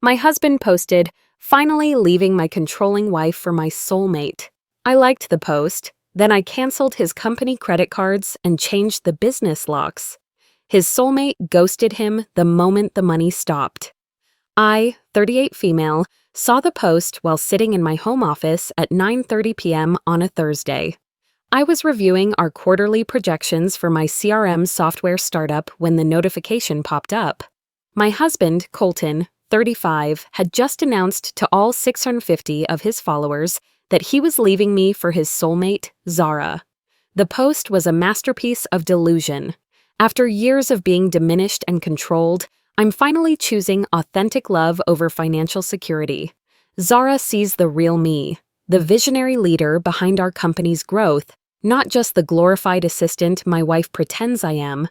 My husband posted, "Finally leaving my controlling wife for my soulmate." I liked the post, then I canceled his company credit cards and changed the business locks. His soulmate ghosted him the moment the money stopped. I, 38 female, saw the post while sitting in my home office at 9:30 p.m. on a Thursday. I was reviewing our quarterly projections for my CRM software startup when the notification popped up. My husband, Colton, 35, had just announced to all 650 of his followers that he was leaving me for his soulmate, Zara. The post was a masterpiece of delusion. After years of being diminished and controlled, I'm finally choosing authentic love over financial security. Zara sees the real me, the visionary leader behind our company's growth, not just the glorified assistant my wife pretends I am.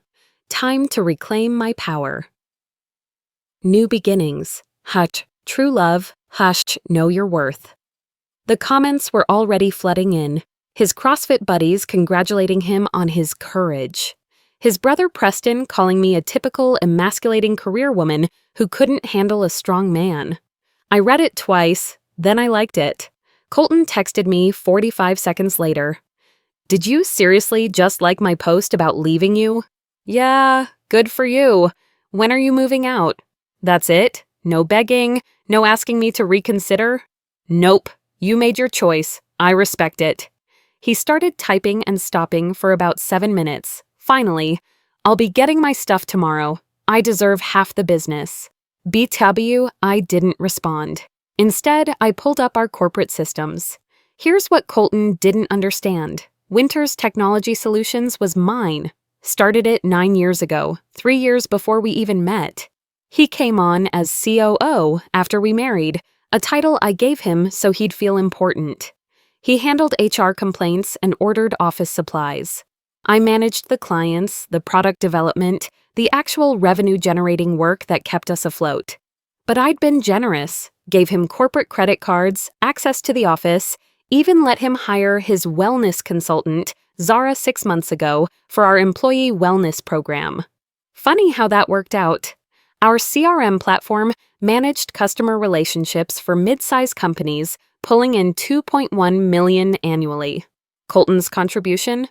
Time to reclaim my power. New beginnings. Hush, true love. Hush, know your worth. The comments were already flooding in, his CrossFit buddies congratulating him on his courage. His brother Preston calling me a typical emasculating career woman who couldn't handle a strong man. I read it twice, then I liked it. Colton texted me 45 seconds later. "Did you seriously just like my post about leaving you?" "Yeah, good for you. When are you moving out?" "That's it? No begging? No asking me to reconsider?" "Nope. You made your choice. I respect it." He started typing and stopping for about 7 minutes. Finally, "I'll be getting my stuff tomorrow. I deserve half the business." BW, I didn't respond. Instead, I pulled up our corporate systems. Here's what Colton didn't understand. Winter's Technology Solutions was mine. Started it 9 years ago, 3 years before we even met. He came on as COO after we married, a title I gave him so he'd feel important. He handled HR complaints and ordered office supplies. I managed the clients, the product development, the actual revenue-generating work that kept us afloat. But I'd been generous, gave him corporate credit cards, access to the office, even let him hire his wellness consultant, Zara, 6 months ago for our employee wellness program. Funny how that worked out. Our CRM platform managed customer relationships for mid-size companies, pulling in $2.1 million annually. Colton's contribution?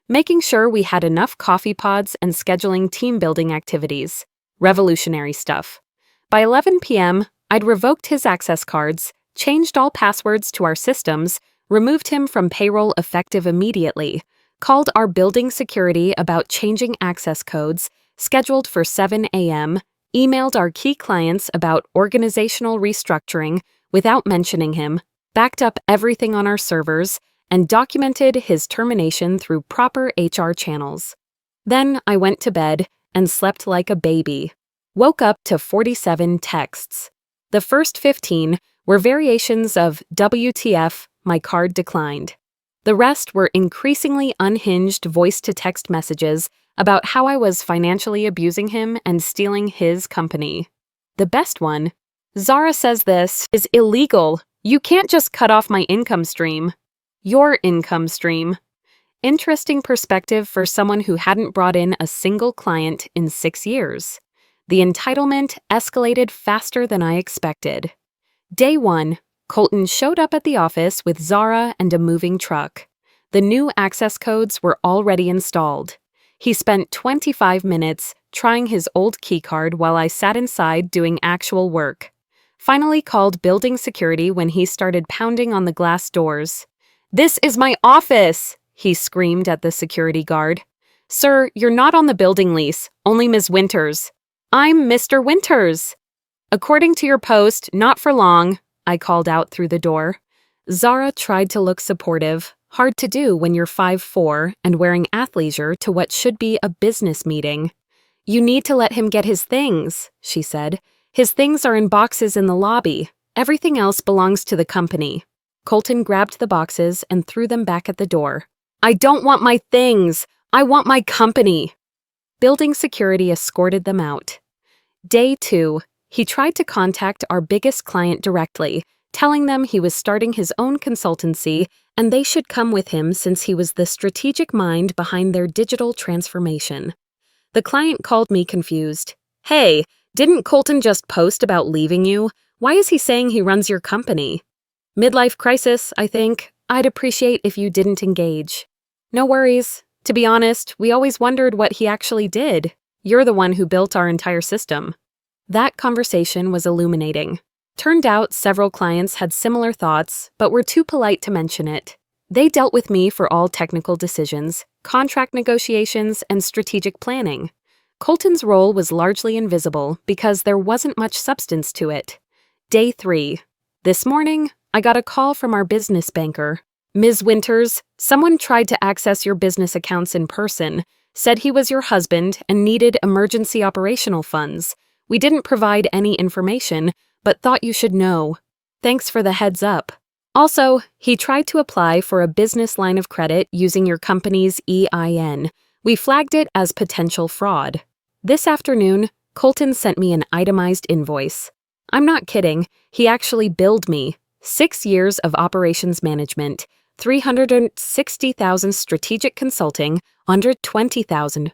Making sure we had enough coffee pods and scheduling team-building activities. Revolutionary stuff. By 11 p.m., I'd revoked his access cards, changed all passwords to our systems, removed him from payroll effective immediately, called our building security about changing access codes, scheduled for 7 a.m., emailed our key clients about organizational restructuring without mentioning him, backed up everything on our servers, and documented his termination through proper HR channels. Then I went to bed and slept like a baby. Woke up to 47 texts. The first 15 were variations of "WTF, my card declined." The rest were increasingly unhinged voice-to-text messages about how I was financially abusing him and stealing his company. The best one, "Zara says this is illegal. You can't just cut off my income stream." Your income stream. Interesting perspective for someone who hadn't brought in a single client in 6 years. The entitlement escalated faster than I expected. Day 1, Colton showed up at the office with Zara and a moving truck. The new access codes were already installed. He spent 25 minutes trying his old keycard while I sat inside doing actual work. Finally called building security when he started pounding on the glass doors. "This is my office!" he screamed at the security guard. "Sir, you're not on the building lease, only Ms. Winters." "I'm Mr. Winters." "According to your post, not for long," I called out through the door. Zara tried to look supportive, hard to do when you're 5'4" and wearing athleisure to what should be a business meeting. "You need to let him get his things," she said. "His things are in boxes in the lobby. Everything else belongs to the company." Colton grabbed the boxes and threw them back at the door. "I don't want my things! I want my company!" Building security escorted them out. Day 2, he tried to contact our biggest client directly, telling them he was starting his own consultancy and they should come with him since he was the strategic mind behind their digital transformation. The client called me confused. "Hey, didn't Colton just post about leaving you? Why is he saying he runs your company? Midlife crisis, I think. I'd appreciate if you didn't engage. No worries. To be honest, we always wondered what he actually did. You're the one who built our entire system. That conversation was illuminating. Turned out several clients had similar thoughts, but were too polite to mention it. They dealt with me for all technical decisions, contract negotiations, and strategic planning. Colton's role was largely invisible because there wasn't much substance to it. Day 3. This morning, I got a call from our business banker. Ms. Winters, someone tried to access your business accounts in person, said he was your husband and needed emergency operational funds. We didn't provide any information, but thought you should know. Thanks for the heads up. Also, he tried to apply for a business line of credit using your company's EIN. We flagged it as potential fraud. This afternoon, Colton sent me an itemized invoice. I'm not kidding, he actually billed me. 6 years of operations management, $360,000 strategic consulting, $120,000.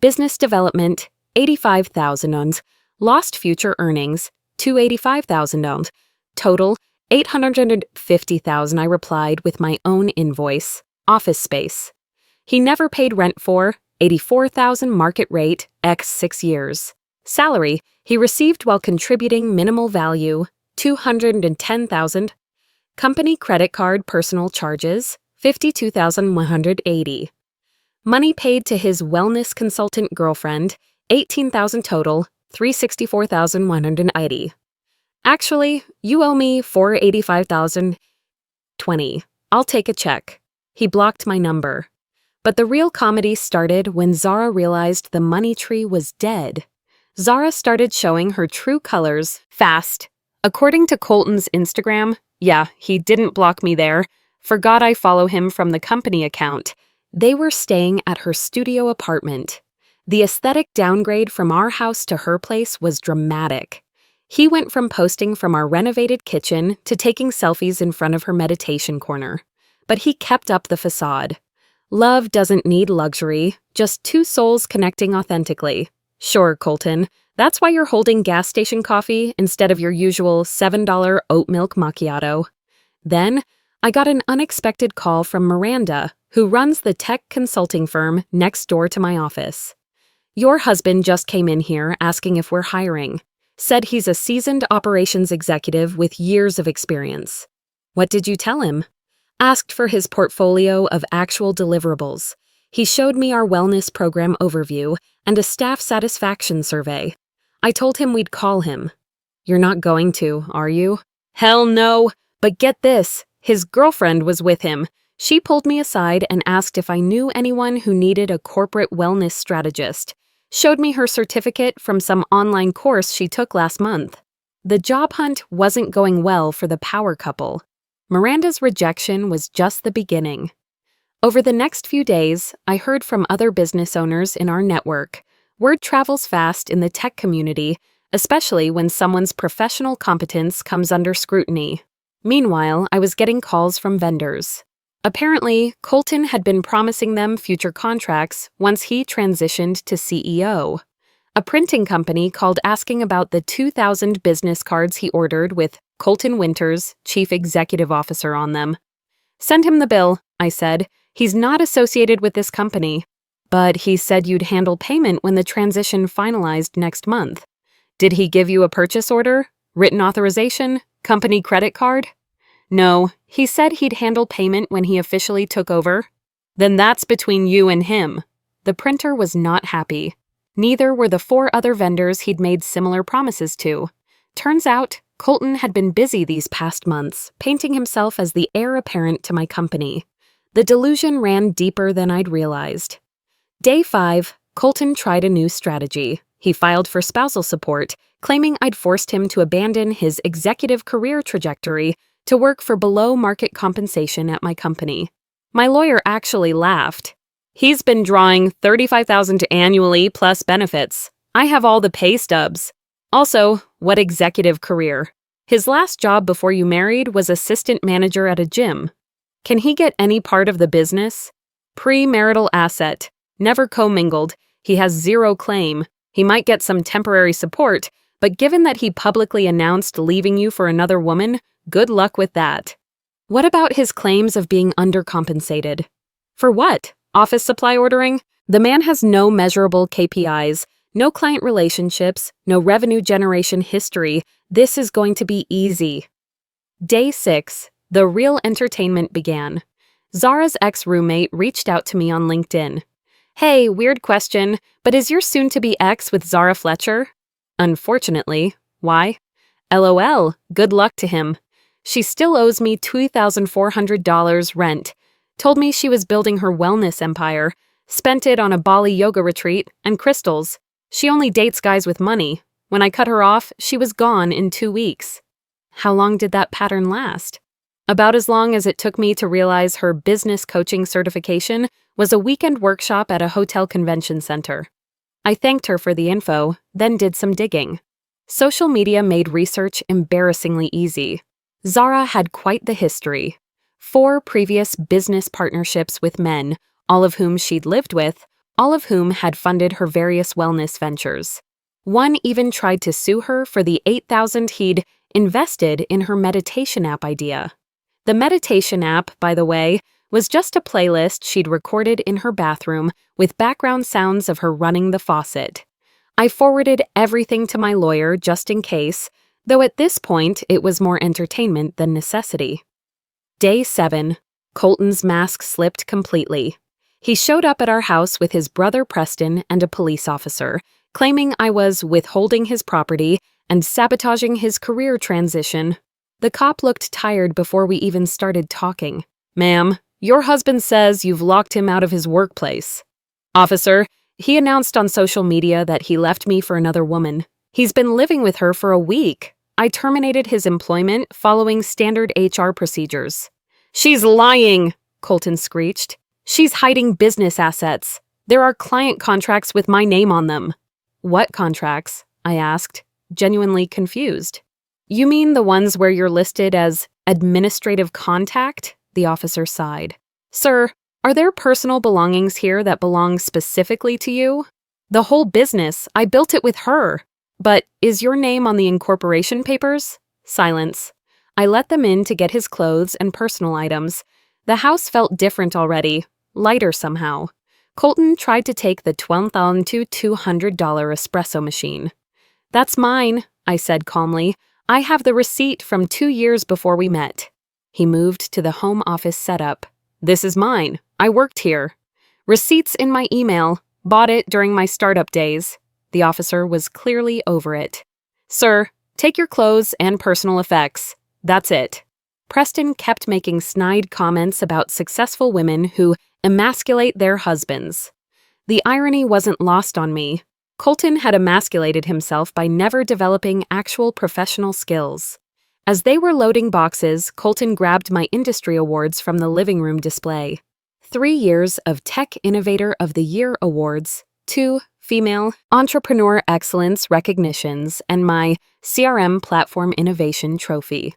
Business development, $85,000. Lost future earnings, $285,000. Total, $850,000. I replied with my own invoice. Office space. He never paid rent for, $84,000 market rate, x 6 years. Salary, he received while contributing minimal value, $210,000. Company credit card personal charges, $52,180. Money paid to his wellness consultant girlfriend, $18,000 total, $364,180. Actually, you owe me $485,020. I'll take a check. He blocked my number. But the real comedy started when Zara realized the money tree was dead. Zara started showing her true colors fast. According to Colton's Instagram, yeah, he didn't block me there. Forgot I follow him from the company account. They were staying at her studio apartment. The aesthetic downgrade from our house to her place was dramatic. He went from posting from our renovated kitchen to taking selfies in front of her meditation corner. But he kept up the facade. Love doesn't need luxury, just two souls connecting authentically. Sure, Colton, that's why you're holding gas station coffee instead of your usual $7 oat milk macchiato. Then, I got an unexpected call from Miranda, who runs the tech consulting firm next door to my office. Your husband just came in here asking if we're hiring. Said he's a seasoned operations executive with years of experience. What did you tell him? Asked for his portfolio of actual deliverables. He showed me our wellness program overview and a staff satisfaction survey. I told him we'd call him. You're not going to, are you? Hell no! But get this, his girlfriend was with him. She pulled me aside and asked if I knew anyone who needed a corporate wellness strategist. Showed me her certificate from some online course she took last month. The job hunt wasn't going well for the power couple. Miranda's rejection was just the beginning. Over the next few days, I heard from other business owners in our network. Word travels fast in the tech community, especially when someone's professional competence comes under scrutiny. Meanwhile, I was getting calls from vendors. Apparently, Colton had been promising them future contracts once he transitioned to CEO. A printing company called asking about the 2,000 business cards he ordered with Colton Winters, Chief Executive Officer, on them. Send him the bill, I said. He's not associated with this company. But he said you'd handle payment when the transition finalized next month. Did he give you a purchase order, written authorization, company credit card? No, he said he'd handle payment when he officially took over. Then that's between you and him. The printer was not happy. Neither were the 4 other vendors he'd made similar promises to. Turns out, Colton had been busy these past months, painting himself as the heir apparent to my company. The delusion ran deeper than I'd realized. Day 5, Colton tried a new strategy. He filed for spousal support, claiming I'd forced him to abandon his executive career trajectory to work for below-market compensation at my company. My lawyer actually laughed. He's been drawing $35,000 annually plus benefits. I have all the pay stubs. Also, what executive career? His last job before you married was assistant manager at a gym. Can he get any part of the business? Pre-marital asset. Never commingled. He has zero claim. He might get some temporary support, But given that he publicly announced leaving you for another woman, good luck with that. What about his claims of being undercompensated? For what? Office supply ordering? The man has no measurable KPIs, no client relationships, no revenue generation history. This is going to be easy. Day 6. The real entertainment began. Zara's ex-roommate reached out to me on LinkedIn. Hey, weird question, but is your soon-to-be ex with Zara Fletcher? Unfortunately. Why? LOL, good luck to him. She still owes me $2,400 rent. Told me she was building her wellness empire. Spent it on a Bali yoga retreat and crystals. She only dates guys with money. When I cut her off, she was gone in 2 weeks. How long did that pattern last? About as long as it took me to realize her business coaching certification was a weekend workshop at a hotel convention center. I thanked her for the info, then did some digging. Social media made research embarrassingly easy. Zara had quite the history. 4 previous business partnerships with men, all of whom she'd lived with, all of whom had funded her various wellness ventures. One even tried to sue her for the $8,000 he'd invested in her meditation app idea. The meditation app, by the way, was just a playlist she'd recorded in her bathroom with background sounds of her running the faucet. I forwarded everything to my lawyer just in case, though at this point it was more entertainment than necessity. Day 7. Colton's mask slipped completely. He showed up at our house with his brother Preston and a police officer, claiming I was withholding his property and sabotaging his career transition. The cop looked tired before we even started talking. Ma'am, your husband says you've locked him out of his workplace. Officer, he announced on social media that he left me for another woman. He's been living with her for a week. I terminated his employment following standard HR procedures. She's lying, Colton screeched. She's hiding business assets. There are client contracts with my name on them. What contracts? I asked, genuinely confused. You mean the ones where you're listed as administrative contact? The officer sighed. Sir, are there personal belongings here that belong specifically to you? The whole business, I built it with her. But is your name on the incorporation papers? Silence. I let them in to get his clothes and personal items. The house felt different already, lighter somehow. Colton tried to take the $12,200 espresso machine. That's mine, I said calmly. I have the receipt from 2 years before we met. He moved to the home office setup. This is mine. I worked here. Receipts in my email. Bought it during my startup days. The officer was clearly over it. Sir, take your clothes and personal effects. That's it. Preston kept making snide comments about successful women who emasculate their husbands. The irony wasn't lost on me. Colton had emasculated himself by never developing actual professional skills. As they were loading boxes, Colton grabbed my industry awards from the living room display. 3 years of Tech Innovator of the Year awards, 2 Female Entrepreneur Excellence recognitions, and my CRM Platform Innovation Trophy.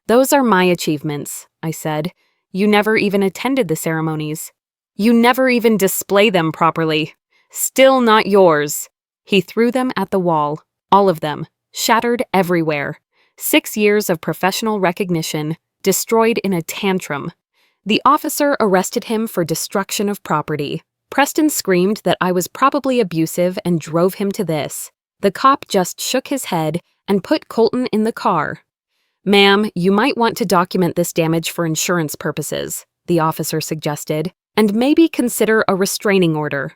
Those are my achievements, I said. You never even attended the ceremonies. You never even display them properly. Still not yours. He threw them at the wall, all of them, shattered everywhere. 6 years of professional recognition, destroyed in a tantrum. The officer arrested him for destruction of property. Preston screamed that I was probably abusive and drove him to this. The cop just shook his head and put Colton in the car. Ma'am, you might want to document this damage for insurance purposes, the officer suggested, and maybe consider a restraining order.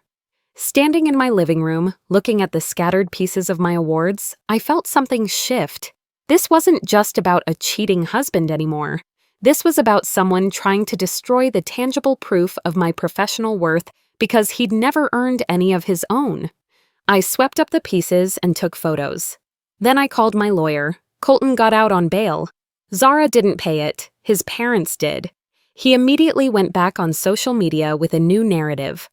Standing in my living room, looking at the scattered pieces of my awards, I felt something shift. This wasn't just about a cheating husband anymore. This was about someone trying to destroy the tangible proof of my professional worth because he'd never earned any of his own. I swept up the pieces and took photos. Then I called my lawyer. Colton got out on bail. Zara didn't pay it. His parents did. He immediately went back on social media with a new narrative.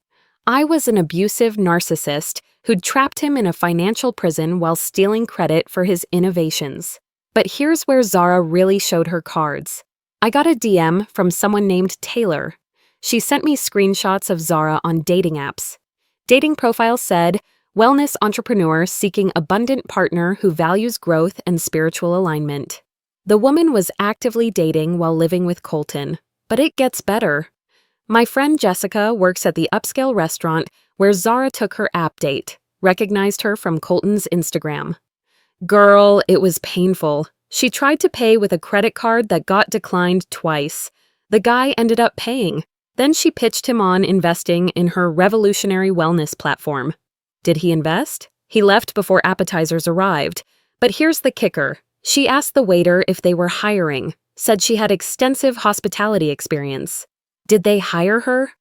I was an abusive narcissist who'd trapped him in a financial prison while stealing credit for his innovations. But here's where Zara really showed her cards. I got a DM from someone named Taylor. She sent me screenshots of Zara on dating apps. Dating profile said, wellness entrepreneur seeking abundant partner who values growth and spiritual alignment. The woman was actively dating while living with Colton, but it gets better. My friend Jessica works at the upscale restaurant where Zara took her app date, recognized her from Colton's Instagram. Girl, it was painful. She tried to pay with a credit card that got declined twice. The guy ended up paying. Then she pitched him on investing in her revolutionary wellness platform. Did he invest? He left before appetizers arrived. But here's the kicker. She asked the waiter if they were hiring, said she had extensive hospitality experience. Did they hire her?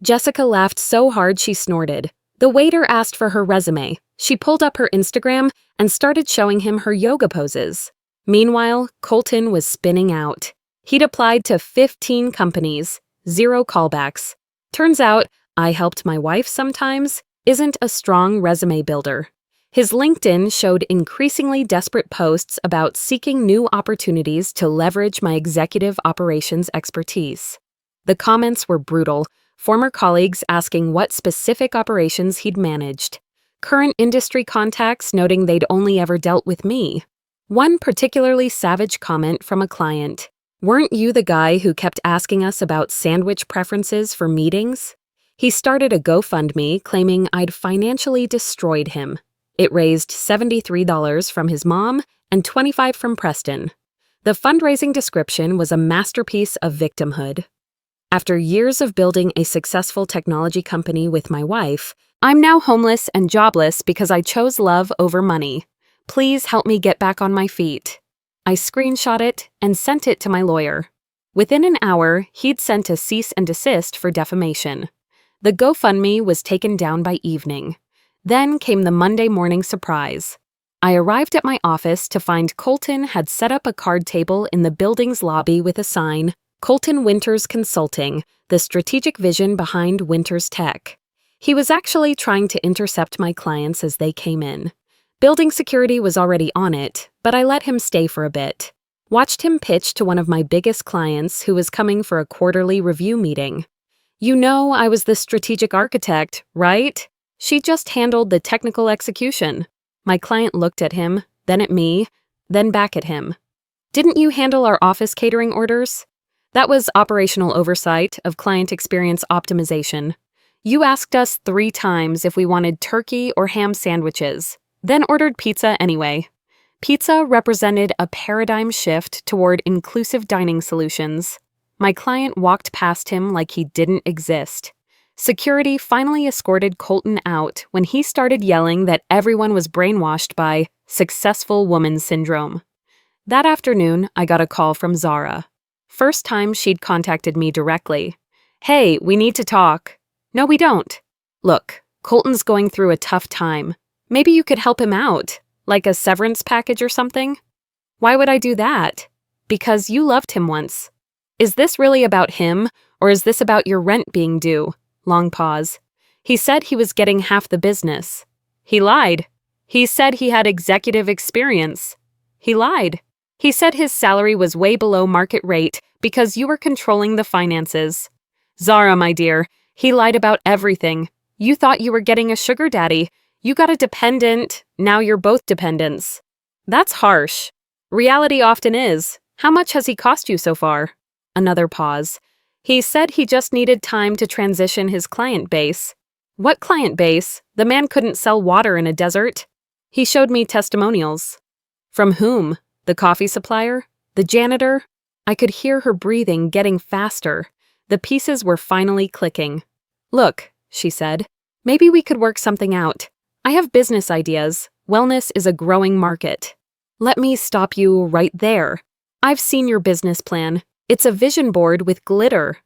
Jessica laughed so hard she snorted. The waiter asked for her resume. She pulled up her Instagram and started showing him her yoga poses. Meanwhile, Colton was spinning out. He'd applied to 15 companies, 0 callbacks. Turns out, I helped my wife sometimes isn't a strong resume builder. His LinkedIn showed increasingly desperate posts about seeking new opportunities to leverage my executive operations expertise. The comments were brutal, former colleagues asking what specific operations he'd managed. Current industry contacts noting they'd only ever dealt with me. One particularly savage comment from a client. "Weren't you the guy who kept asking us about sandwich preferences for meetings?" He started a GoFundMe claiming I'd financially destroyed him. It raised $73 from his mom and $25 from Preston. The fundraising description was a masterpiece of victimhood. After years of building a successful technology company with my wife, I'm now homeless and jobless because I chose love over money. Please help me get back on my feet. I screenshot it and sent it to my lawyer. Within an hour, he'd sent a cease and desist for defamation. The GoFundMe was taken down by evening. Then came the Monday morning surprise. I arrived at my office to find Colton had set up a card table in the building's lobby with a sign, "Colton Winters Consulting, the strategic vision behind Winters Tech." He was actually trying to intercept my clients as they came in. Building security was already on it, but I let him stay for a bit. Watched him pitch to one of my biggest clients who was coming for a quarterly review meeting. "You know I was the strategic architect, right? She just handled the technical execution." My client looked at him, then at me, then back at him. "Didn't you handle our office catering orders?" "That was operational oversight of client experience optimization. You asked us 3 times if we wanted turkey or ham sandwiches, then ordered pizza anyway." Pizza represented a paradigm shift toward inclusive dining solutions. My client walked past him like he didn't exist. Security finally escorted Colton out when he started yelling that everyone was brainwashed by successful woman syndrome. That afternoon, I got a call from Zara. First time she'd contacted me directly. "Hey, we need to talk." "No, we don't." "Look, Colton's going through a tough time. Maybe you could help him out, like a severance package or something." "Why would I do that?" "Because you loved him once." "Is this really about him, or is this about your rent being due?" Long pause. "He said he was getting half the business." "He lied." "He said he had executive experience." "He lied." "He said his salary was way below market rate because you were controlling the finances." "Zara, my dear, he lied about everything. You thought you were getting a sugar daddy. You got a dependent, now you're both dependents." "That's harsh." "Reality often is. How much has he cost you so far?" Another pause. "He said he just needed time to transition his client base." "What client base? The man couldn't sell water in a desert." "He showed me testimonials." "From whom? The coffee supplier? The janitor?" I could hear her breathing getting faster. The pieces were finally clicking. "Look," she said, "maybe we could work something out. I have business ideas. Wellness is a growing market." "Let me stop you right there. I've seen your business plan. It's a vision board with glitter."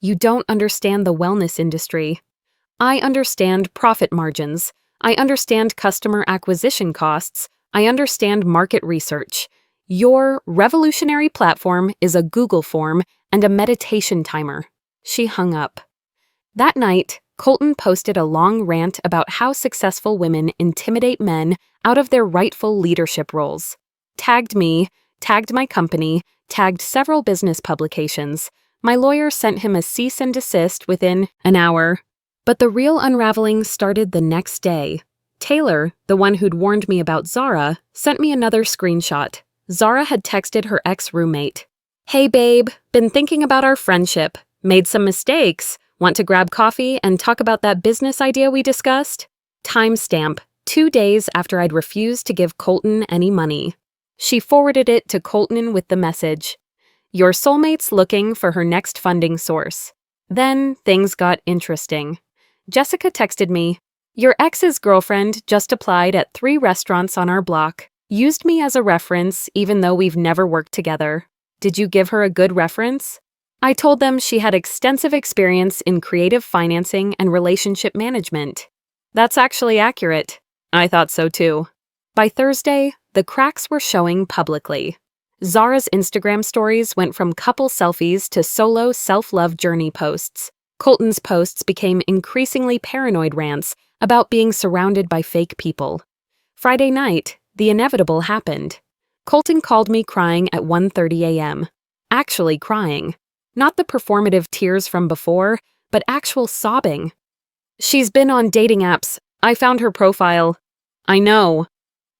"You don't understand the wellness industry." "I understand profit margins. I understand customer acquisition costs. I understand market research. Your revolutionary platform is a Google form and a meditation timer." She hung up. That night, Colton posted a long rant about how successful women intimidate men out of their rightful leadership roles. Tagged me, tagged my company, tagged several business publications. My lawyer sent him a cease and desist within an hour. But the real unraveling started the next day. Taylor, the one who'd warned me about Zara, sent me another screenshot. Zara had texted her ex-roommate. "Hey babe, been thinking about our friendship. Made some mistakes. Want to grab coffee and talk about that business idea we discussed?" Timestamp, 2 days after I'd refused to give Colton any money. She forwarded it to Colton with the message, "Your soulmate's looking for her next funding source." Then things got interesting. Jessica texted me, "Your ex's girlfriend just applied at 3 restaurants on our block. Used me as a reference even though we've never worked together. Did you give her a good reference?" I told them she had extensive experience in creative financing and relationship management. That's actually accurate. I thought so too. By Thursday, the cracks were showing publicly. Zara's Instagram stories went from couple selfies to solo self-love journey posts. Colton's posts became increasingly paranoid rants about being surrounded by fake people. Friday night, the inevitable happened. Colton called me crying at 1:30 a.m. Actually crying. Not the performative tears from before, but actual sobbing. "She's been on dating apps. I found her profile." "I know."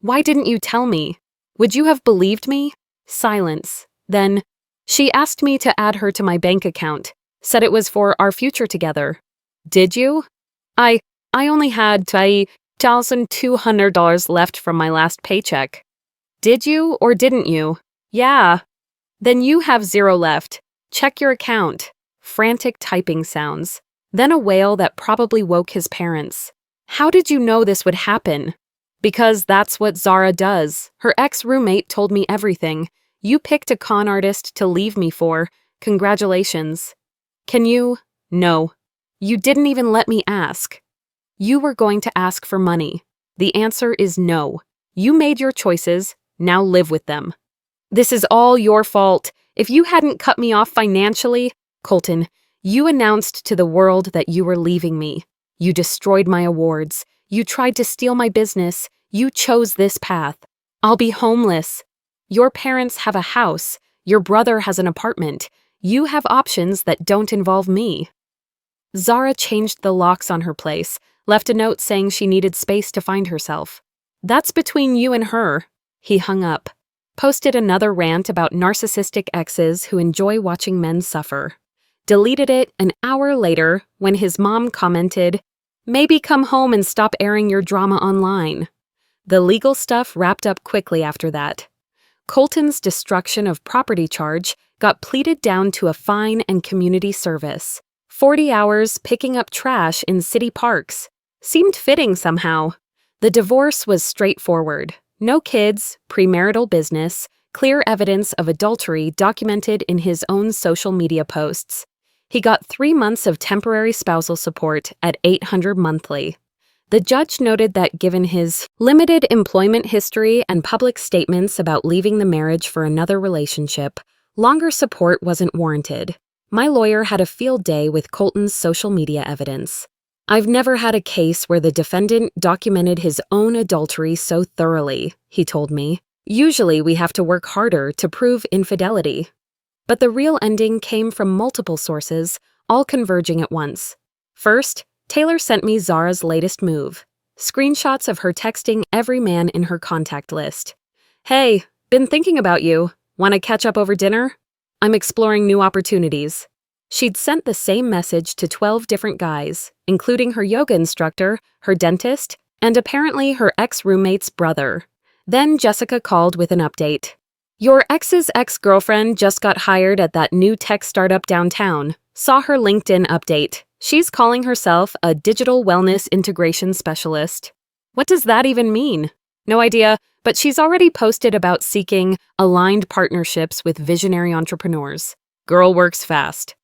"Why didn't you tell me? Would you have believed me?" Silence. Then, "She asked me to add her to my bank account. Said it was for our future together." "Did you?" I only had $1,200 left from my last paycheck." "Did you or didn't you?" "Yeah." "Then you have 0 left. Check your account." Frantic typing sounds. Then a wail that probably woke his parents. "How did you know this would happen?" "Because that's what Zara does. Her ex-roommate told me everything. You picked a con artist to leave me for. Congratulations." "Can you?" "No. You didn't even let me ask." "You were going to ask for money. The answer is no. You made your choices. Now live with them." "This is all your fault. If you hadn't cut me off financially..." "Colton, you announced to the world that you were leaving me. You destroyed my awards. You tried to steal my business. You chose this path. I'll be homeless. Your parents have a house. Your brother has an apartment. You have options that don't involve me." Zara changed the locks on her place, left a note saying she needed space to find herself. "That's between you and her." He hung up. Posted another rant about narcissistic exes who enjoy watching men suffer. Deleted it an hour later when his mom commented, "Maybe come home and stop airing your drama online." The legal stuff wrapped up quickly after that. Colton's destruction of property charge got pleaded down to a fine and community service. 40 hours picking up trash in city parks. Seemed fitting somehow. The divorce was straightforward. No kids, premarital business, clear evidence of adultery documented in his own social media posts. He got 3 months of temporary spousal support at $800 monthly. The judge noted that given his limited employment history and public statements about leaving the marriage for another relationship, longer support wasn't warranted. My lawyer had a field day with Colton's social media evidence. "I've never had a case where the defendant documented his own adultery so thoroughly," he told me. "Usually we have to work harder to prove infidelity." But the real ending came from multiple sources, all converging at once. First, Taylor sent me Zara's latest move. Screenshots of her texting every man in her contact list. "Hey, been thinking about you. Want to catch up over dinner? I'm exploring new opportunities." She'd sent the same message to 12 different guys, including her yoga instructor, her dentist, and apparently her ex-roommate's brother. Then Jessica called with an update. "Your ex's ex-girlfriend just got hired at that new tech startup downtown. Saw her LinkedIn update. She's calling herself a digital wellness integration specialist." What does that even mean? No idea, but she's already posted about seeking aligned partnerships with visionary entrepreneurs. Girl works fast.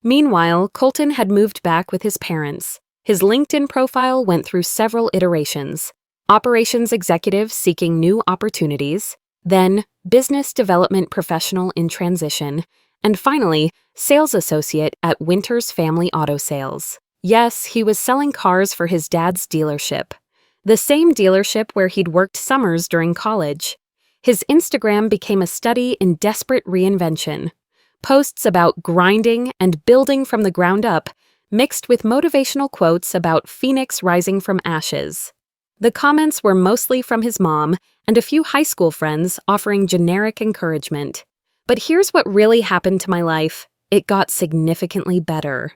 Meanwhile, Colton had moved back with his parents. His LinkedIn profile went through several iterations. Operations executive seeking new opportunities, then business development professional in transition, and finally, sales associate at Winter's Family Auto Sales. Yes, he was selling cars for his dad's dealership. The same dealership where he'd worked summers during college. His Instagram became a study in desperate reinvention. Posts about grinding and building from the ground up, mixed with motivational quotes about Phoenix rising from ashes. The comments were mostly from his mom and a few high school friends offering generic encouragement. But here's what really happened to my life. It got significantly better.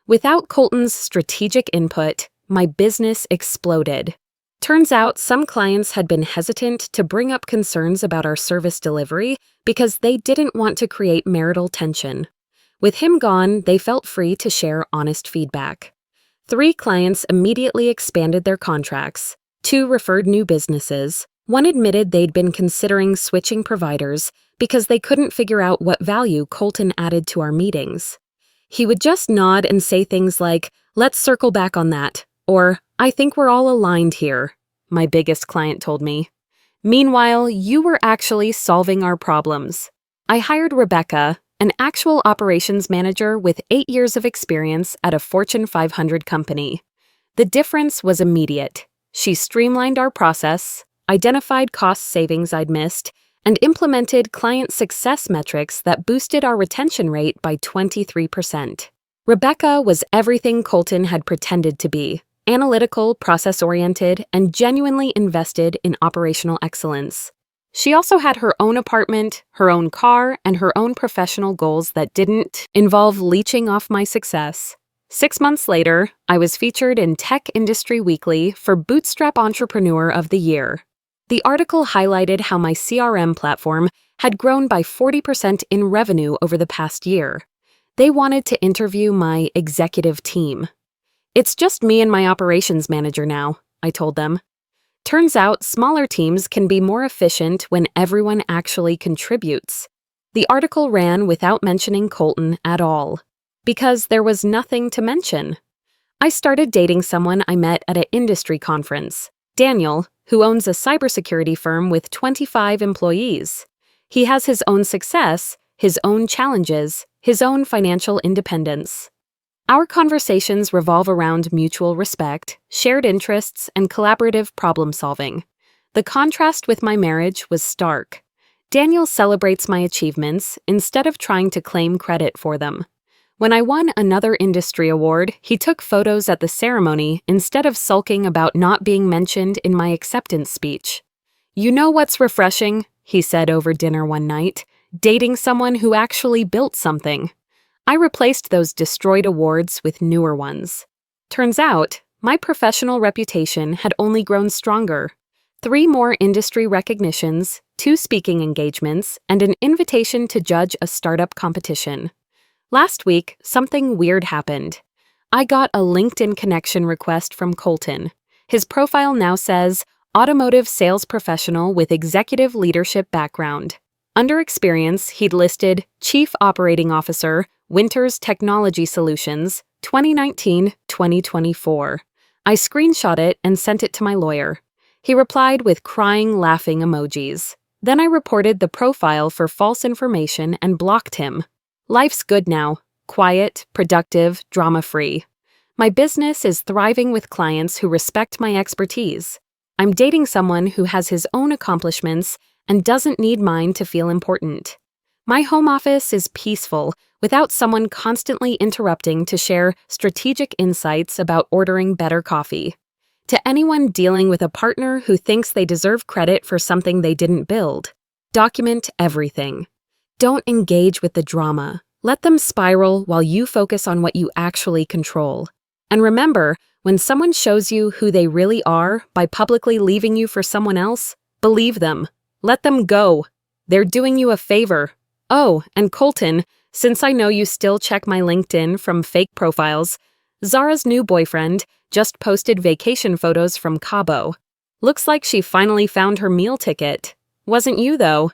Without Colton's strategic input, my business exploded. Turns out some clients had been hesitant to bring up concerns about our service delivery because they didn't want to create marital tension. With him gone, they felt free to share honest feedback. 3 clients immediately expanded their contracts. 2 referred new businesses. 1 admitted they'd been considering switching providers because they couldn't figure out what value Colton added to our meetings. He would just nod and say things like, "Let's circle back on that," or "I think we're all aligned here," my biggest client told me. Meanwhile, you were actually solving our problems. I hired Rebecca, an actual operations manager with 8 years of experience at a Fortune 500 company. The difference was immediate. She streamlined our process, identified cost savings I'd missed, and implemented client success metrics that boosted our retention rate by 23%. Rebecca was everything Colton had pretended to be: analytical, process-oriented, and genuinely invested in operational excellence. She also had her own apartment, her own car, and her own professional goals that didn't involve leeching off my success. 6 months later, I was featured in Tech Industry Weekly for Bootstrap Entrepreneur of the Year. The article highlighted how my CRM platform had grown by 40% in revenue over the past year. They wanted to interview my executive team. "It's just me and my operations manager now," I told them. Turns out smaller teams can be more efficient when everyone actually contributes. The article ran without mentioning Colton at all, because there was nothing to mention. I started dating someone I met at an industry conference, Daniel, who owns a cybersecurity firm with 25 employees. He has his own success, his own challenges, his own financial independence. Our conversations revolve around mutual respect, shared interests, and collaborative problem-solving. The contrast with my marriage was stark. Daniel celebrates my achievements instead of trying to claim credit for them. When I won another industry award, he took photos at the ceremony instead of sulking about not being mentioned in my acceptance speech. "You know what's refreshing?" he said over dinner one night. "Dating someone who actually built something." I replaced those destroyed awards with newer ones. Turns out, my professional reputation had only grown stronger. 3 more industry recognitions, 2 speaking engagements, and an invitation to judge a startup competition. Last week, something weird happened. I got a LinkedIn connection request from Colton. His profile now says, "Automotive sales professional with executive leadership background." Under experience, he'd listed Chief Operating Officer, Winters Technology Solutions, 2019-2024. I screenshot it and sent it to my lawyer. He replied with crying, laughing emojis. Then I reported the profile for false information and blocked him. Life's good now. Quiet, productive, drama-free. My business is thriving with clients who respect my expertise. I'm dating someone who has his own accomplishments and doesn't need mine to feel important. My home office is peaceful without someone constantly interrupting to share strategic insights about ordering better coffee. To anyone dealing with a partner who thinks they deserve credit for something they didn't build, document everything. Don't engage with the drama. Let them spiral while you focus on what you actually control. And remember, when someone shows you who they really are by publicly leaving you for someone else, believe them. Let them go. They're doing you a favor. Oh, and Colton, since I know you still check my LinkedIn from fake profiles, Zara's new boyfriend just posted vacation photos from Cabo. Looks like she finally found her meal ticket. Wasn't you, though.